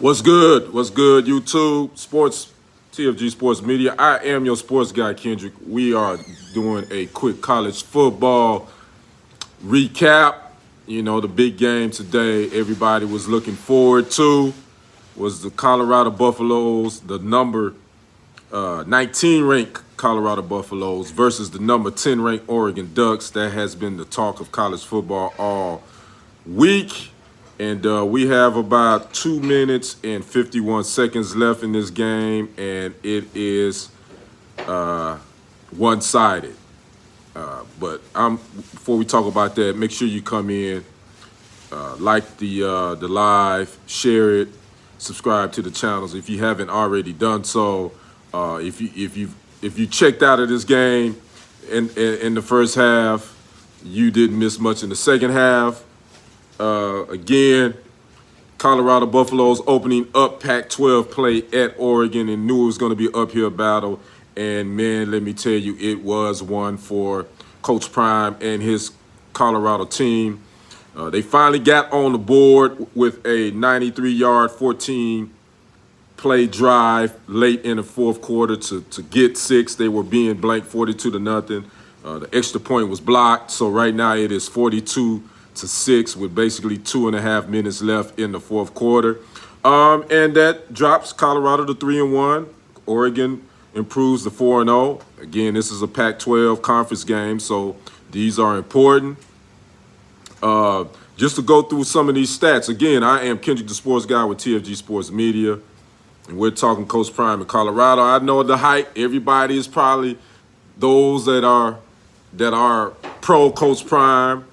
What's good? What's good, YouTube, sports, TFG Sports Media. I am your sports guy, Kendrick. We are doing a quick college football recap. You know, the big game today everybody was looking forward to was the Colorado Buffaloes, the number 19 ranked Colorado Buffaloes versus the number 10 ranked Oregon Ducks. That has been the talk of college football all week. And we have about 2 minutes and 51 seconds left in this game, and it is one-sided. But before we talk about that, make sure you come in, like the live, share it, subscribe to the channels if you haven't already done so. If you checked out of this game in the first half, you didn't miss much in the second half. Again, Colorado Buffaloes opening up Pac-12 play at Oregon and knew it was going to be an uphill battle. And, man, let me tell you, it was one for Coach Prime and his Colorado team. They finally got on the board with a 93-yard, 14-play drive late in the fourth quarter to get 6. They were being blanked 42-0. The extra point was blocked, so right now it is 42-6 with basically 2.5 minutes left in the fourth quarter. And that drops Colorado to 3-1. Oregon improves to 4-0. Again, this is a Pac-12 conference game, so these are important. Just to go through some of these stats. Again, I am Kendrick, the sports guy with TFG Sports Media, and we're talking Coach Prime in Colorado. I know the hype. Everybody is probably those that are pro Coach Prime.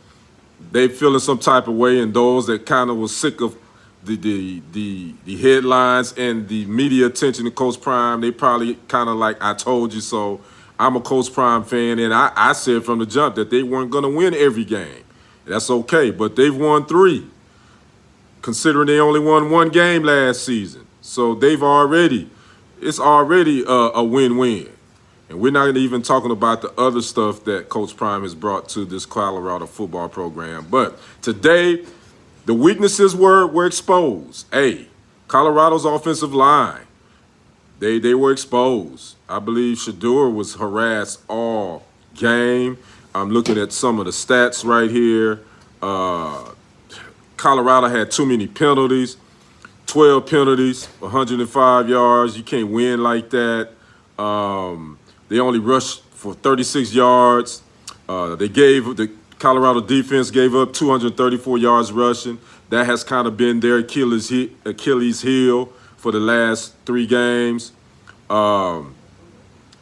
They feeling some type of way, and those that kind of was sick of the headlines and the media attention to Coach Prime, they probably kind of like, I told you so. I'm a Coach Prime fan, and I said from the jump that they weren't going to win every game. That's okay, but they've won 3, considering they only won 1 game last season. So it's already a win-win. And we're not even talking about the other stuff that Coach Prime has brought to this Colorado football program. But today, the weaknesses were exposed. Colorado's offensive line, they were exposed. I believe Shedeur was harassed all game. I'm looking at some of the stats right here. Colorado had too many penalties, 12 penalties, 105 yards. You can't win like that. They only rushed for 36 yards. The Colorado defense gave up 234 yards rushing. That has kind of been their Achilles heel for the last 3 games.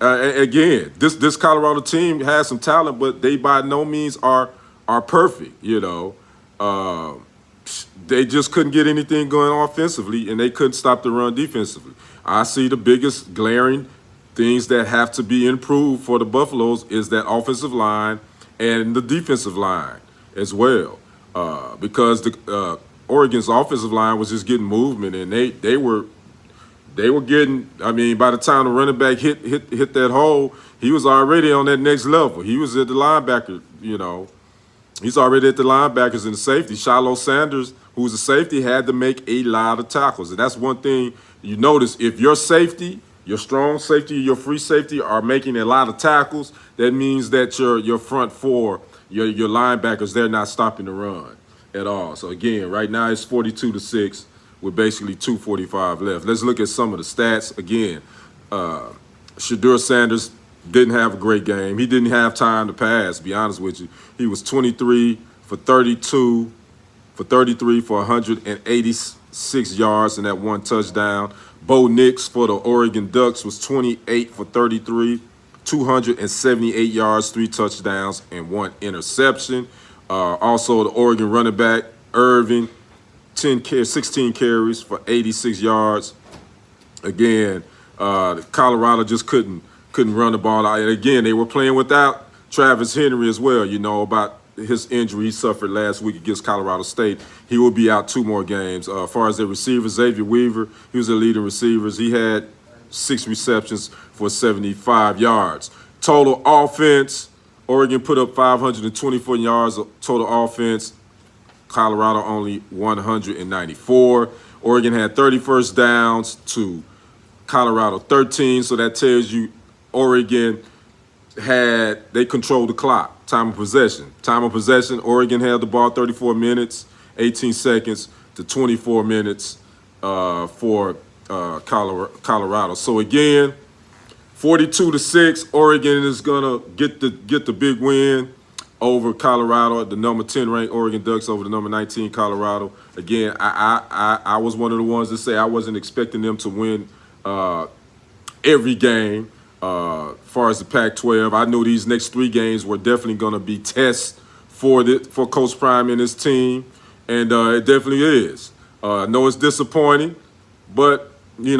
Again, this Colorado team has some talent, but they by no means are perfect. You know, they just couldn't get anything going offensively, and they couldn't stop the run defensively. I see the biggest glaring things that have to be improved for the Buffaloes is that offensive line and the defensive line as well, because the Oregon's offensive line was just getting movement, and they were getting. I mean, by the time the running back hit that hole, he was already on that next level. He was at the linebacker. You know, he's already at the linebackers and the safety. Shiloh Sanders, who's a safety, had to make a lot of tackles, and that's one thing you notice. If your safety, your strong safety, your free safety are making a lot of tackles, that means that your front four, your linebackers, they're not stopping the run at all. So again, right now it's 42-6 with basically 2:45 left. Let's look at some of the stats. Again, Shedeur Sanders didn't have a great game. He didn't have time to pass, to be honest with you. He was 23 for 32 for 33 for 186 yards and that 1 touchdown. Bo Nix for the Oregon Ducks was 28 for 33, 278 yards, 3 touchdowns, and 1 interception. Also, the Oregon running back, Irving, 16 carries for 86 yards. Again, Colorado just couldn't run the ball out. And again, they were playing without Travis Henry as well. You know about his injury he suffered last week against Colorado State. He will be out 2 more games. As far as their receivers, Xavier Weaver, he was the leading receivers. He had 6 receptions for 75 yards. Total offense, Oregon put up 524 yards of total offense. Colorado only 194. Oregon had 30 first downs to Colorado 13. So that tells you Oregon they controlled the clock. Time of possession, Oregon had the ball 34 minutes, 18 seconds to 24 minutes for Colorado. So again, 42-6, Oregon is gonna get the big win over Colorado, the number 10 ranked Oregon Ducks over the number 19 Colorado. Again, I was one of the ones that say I wasn't expecting them to win every game. As far as the Pac-12, I knew these next 3 games were definitely going to be tests for Coach Prime and his team, and it definitely is. I know it's disappointing, but you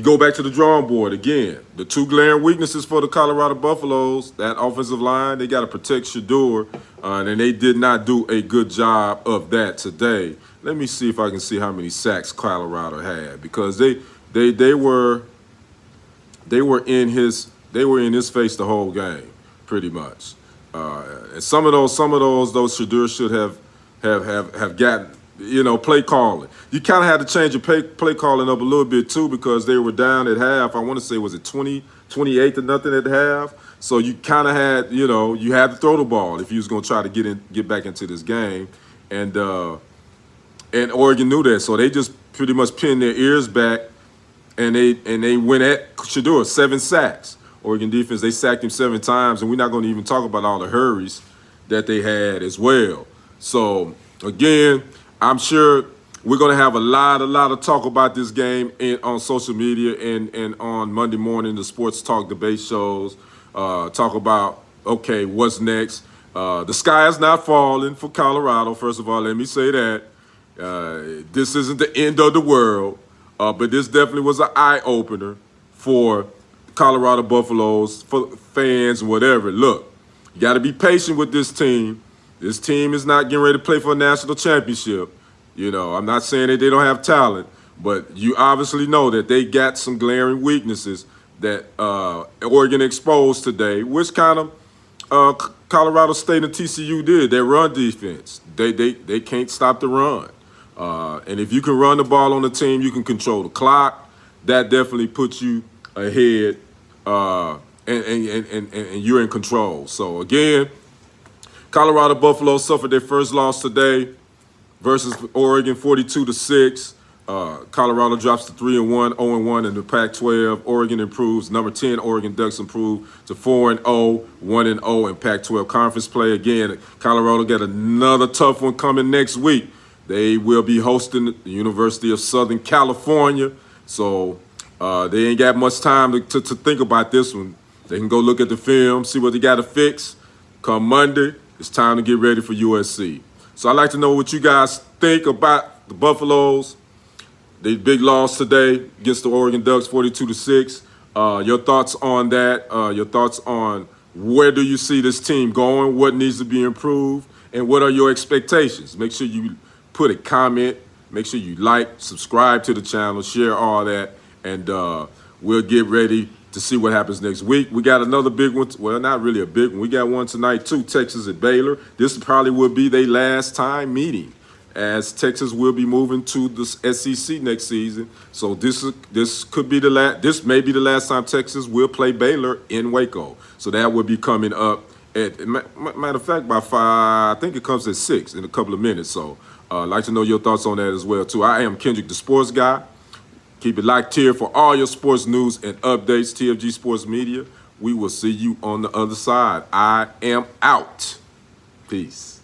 go back to the drawing board again. The 2 glaring weaknesses for the Colorado Buffaloes, that offensive line, they got to protect Shedeur, and they did not do a good job of that today. Let me see if I can see how many sacks Colorado had, because they were in his face the whole game, pretty much. And some of those Shedeur should have gotten. Play calling. You kind of had to change your play calling up a little bit too, because they were down at half. I want to say, was it 28-0 at half? So you kind of had, you had to throw the ball if you was going to try to get back into this game, and Oregon knew that, so they just pretty much pinned their ears back, and they went at Shedeur, 7 sacks. Oregon defense, they sacked him 7 times, and we're not going to even talk about all the hurries that they had as well. So again, I'm sure we're going to have a lot of talk about this game on social media and on Monday morning, the sports talk debate shows. Talk about, okay, what's next? The sky is not falling for Colorado. First of all, let me say that. This isn't the end of the world, but this definitely was an eye-opener for Colorado Buffaloes, for fans, whatever. Look, you got to be patient with this team. This team is not getting ready to play for a national championship. I'm not saying that they don't have talent, but you obviously know that they got some glaring weaknesses that Oregon exposed today, which kind of Colorado State and TCU did. Their run defense, they can't stop the run. And if you can run the ball on the team, you can control the clock. That definitely puts you ahead, and you're in control. So again, Colorado Buffaloes suffered their first loss today versus Oregon, 42-6. Colorado drops to 3-1, 0-1 in the Pac-12. Oregon improves. Number 10, Oregon Ducks improve to 4-0, 1-0 in Pac-12 conference play. Again, Colorado got another tough one coming next week. They will be hosting the University of Southern California. So they ain't got much time to think about this one. They can go look at the film, see what they got to fix. Come Monday, it's time to get ready for USC. So I'd like to know what you guys think about the Buffaloes. They big loss today against the Oregon Ducks, 42-6. Your thoughts on that? Your thoughts on where do you see this team going? What needs to be improved? And what are your expectations? Make sure you put a comment. Make sure you like, subscribe to the channel, share all that, and we'll get ready to see what happens next week. We got another big one. Well, not really a big one. We got one tonight too, Texas at Baylor. This probably will be their last time meeting, as Texas will be moving to the SEC next season. So this could be this may be the last time Texas will play Baylor in Waco. So that will be coming up at, matter of fact, by 5, I think it comes at 6 in a couple of minutes. So I'd like to know your thoughts on that as well too. I am Kendrick, the sports guy. Keep it locked here for all your sports news and updates, TFG Sports Media. We will see you on the other side. I am out. Peace.